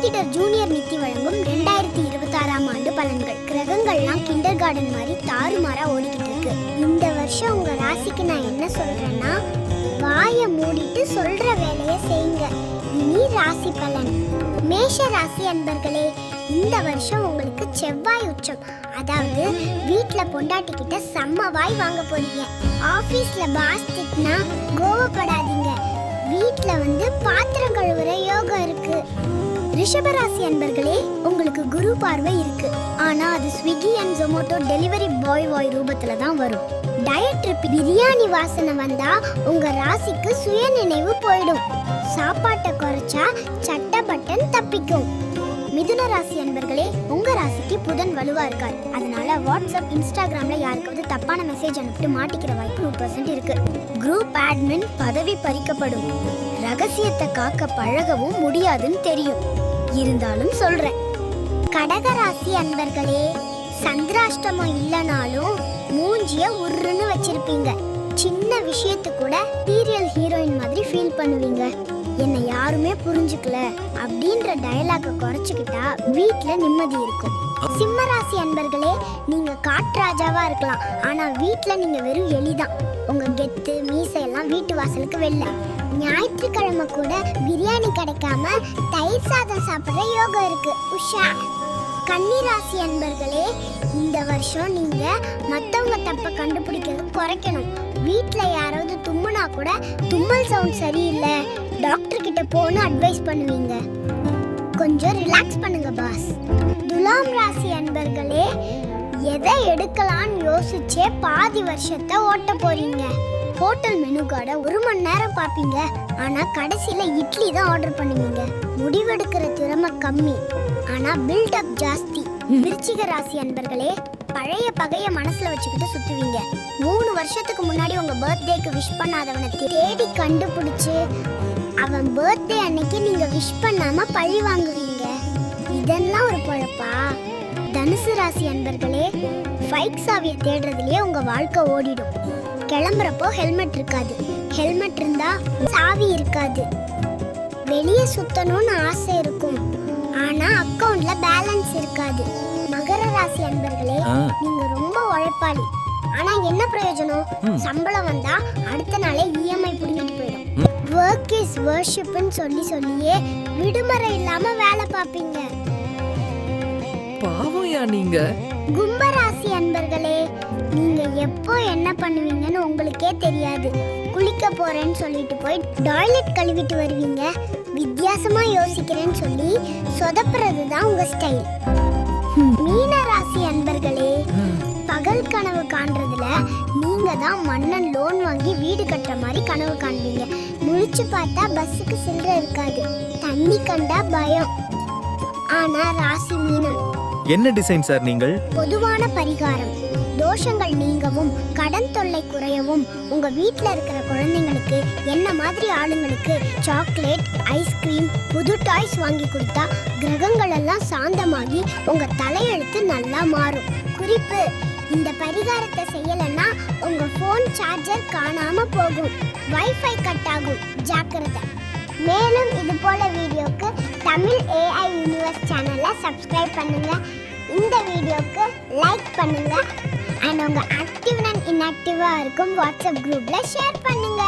ஜோதிடர் ஜூனியர் நித்தி வழங்கும் 2026ஆம் ஆண்டு பலன்கள். கிரகங்கள்லாம் கிண்டர் கார்டன் மாதிரி தாறுமாறா ஓடிக்கிட்டு இருக்கு. இந்த வருஷம் உங்க ராசிக்கு நான் என்ன சொல்றேன்னா, வாயை மூடிட்டு சொல்ற வேலையை செய்யுங்க. இனி ராசி பலன். மேஷ ராசி அன்பர்களே, இந்த வருஷம் உங்களுக்கு செவ்வாய் உச்சம். அதாவது வீட்ல பொண்டாட்டிக்கிட்ட செம்ம வாய் வாங்க போறீங்க. ஆபீஸ்ல பாஸ் திட்டினா கோவப்படாதீங்க. வீட்ல பாத்திரம் கழுவுற யோகம் இருக்கு. ரிஷபராசி அன்பர்களே, உங்களுக்கு குரு பார்வை இருக்கு. ஆனா அது Swiggy and Zomato delivery boy ரூபத்துல தான் வரும். டயட் ட்ரிப் பிரியாணி வாசனை வந்தா உங்க ராசிக்கு சுய நினைவு போயிடும். சாப்பாட்டை குறைச்சா சட்ட பட்டன் தப்பிக்கும். மிதுன ராசி அன்பர்களே, உங்க ராசிக்கு புதன் வலுவா இருக்கார். அதனால வாட்ஸ்அப், இன்ஸ்டாகிராம்ல யாருக்காவது தப்பான மெசேஜ் அனுப்பிட்டு மாட்டிக்கிற வாய்ப்பு 100% இருக்கு. குரூப் அட்மின் பதவி பறிக்கப்படும். ரகசியத்தை காக்க பழகவும் முடியாதுன்னு தெரியும், இருந்தாலும் சொல்றேன். கடகராசி அன்பர்களே, சந்திராஷ்டமம் இல்லனாலும் மூஞ்சிய உருன்னு வச்சிருப்பீங்க. சின்ன விஷயத்து கூட சீரியல் ஹீரோயின் மாதிரி ஃபீல் பண்ணுவீங்க. என்னை யாருமே புரிஞ்சுக்கல அப்படின்ற டயலாக குறைச்சிக்கிட்டா வீட்ல நிம்மதி இருக்கும். சிம்மராசி அன்பர்களே, நீங்க காட்ராஜாவா இருக்கலாம், ஆனா வீட்ல நீங்க வெறும் எலிதான். உங்க கெத்து மீசையெல்லாம் வீட்டு வாசலுக்கு வெளில. ஞாயிற்றுக்கிழமை கூட பிரியாணி கிடைக்காம தயிர் சாதம் சாப்பிடுற யோகம் இருக்கு. உஷா. கன்னிராசி அன்பர்களே, இந்த வருஷம் நீங்க மத்தவங்க தப்ப கண்டுபிடிக்கிறது குறைக்கணும். வீட்ல யாராவது தும்முனா கூட தும்மல் சவுண்ட் சரியில்லை, டாக்டர் கிட்ட போன்னு அட்வைஸ் பண்ணுவீங்க. கொஞ்சம் ரிலாக்ஸ் பண்ணுங்க பாஸ். துலாம் ராசி அன்பர்களே, எதை எடுக்கலான்னு யோசிச்சே பாதி வருஷத்தை ஓட்ட போறீங்க. ஹோட்டல் மெனு கார்டை 1 மணி நேரம் பார்ப்பீங்க, ஆனா கடைசியில இட்லி தான் ஆர்டர் பண்ணுவீங்க. முடிவெடுக்கிற திறமை கம்மி, ஆனா பில்டப் ஜாஸ்தி. விருச்சிக ராசி அன்பர்களே, பழைய பகைய மனசுல வச்சுக்கிட்டு சுத்துவீங்க. 3 வருஷத்துக்கு முன்னாடி உங்க பர்த்டேக்கு விஷ் பண்ணாதவனை தேடி கண்டுபிடிச்சு அவன் பர்த்டே அன்னைக்கு நீங்க விஷ் பண்ணாம பழி வாங்குவீங்க. இதெல்லாம் ஒரு பொழப்பா? தனுசு ராசி அன்பர்களே, பைக் சாவியை தேடுறதுலயே உங்க வாழ்க்கை ஓடிடும். கிளம்புறப்போ ஹெல்மெட் இருக்காது, ஹெல்மெட் இருந்தா சாவி இருக்காது. வெளியே சுத்தணும்னு ஆசை இருக்கும், ஆனா அக்கவுண்ட்ல பேலன்ஸ் இருக்காது. மகர ராசி அன்பர்களே, நீங்க ரொம்ப உழைப்பாளி, ஆனா என்ன பிரயோஜனம்? சம்பளம் வந்தா அடுத்த நாளே இஎம்ஐ புடிங்கிட்டு போயிடும். ஒர்க் இஸ் வர்ஷிப்னு சொல்லியே விடுமுறை இல்லாம வேலை பார்ப்பீங்க. பாவம்யா நீங்க. கும்பராசி அன்பர்களே, நீங்க எப்போ என்ன பண்ணுவீங்கன்னு உங்களுக்கே தெரியாது. குளிக்க போறேன்னு சொல்லிட்டு போய் டாய்லெட் கழுவிட்டு வருவீங்க. வித்தியாசமா யோசிக்கிறேன்னு சொல்லி சொதப்புறது தான் உங்க ஸ்டைல். மீன ராசி அன்பர்களே, பகல் கனவு காண்றதுல நீங்க தான் மன்னன் லோன் வாங்கி வீடு கட்டுற மாதிரி கனவு காண்பீங்க. முழிச்சு பார்த்தா பஸ்ஸுக்கு சில்லறை இருக்காது, தண்ணி கண்டா பயம். ஆனா ராசி மீனம். என்ன டிசைன் சார் நீங்கள்? பொதுவான பரிகாரம். தோஷங்கள் நீங்கவும் கடன் தொல்லை குறையவும் உங்க வீட்ல இருக்கிற குழந்தைங்களுக்கு, என்ன மாதிரி ஆளுங்களுக்கு சாக்லேட், ஐஸ்கிரீம், புது டாய்ஸ் வாங்கி கொடுத்தா கிரகங்கள் எல்லாம் சாந்தமாகி உங்க தலையெழுத்து நல்லா மாறும். குறிப்பு: இந்த பரிகாரத்தை செய்யலைன்னா உங்க போன் சார்ஜர் காணாம போகும், வைஃபை கட் ஆகும், ஜாக்கிரதை. மேலும் இது போல வீடியோக்கு தமிழ் AI யூனிவர்ஸ் சேனலை சப்ஸ்கிரைப் பண்ணுங்க. இந்த வீடியோக்கு லைக் பண்ணுங்க. அண்ட் உங்க ஆக்டிவ் அண்ட் இன்ஆக்டிவா இருக்கும் வாட்ஸ்அப் குரூப்ல ஷேர் பண்ணுங்க.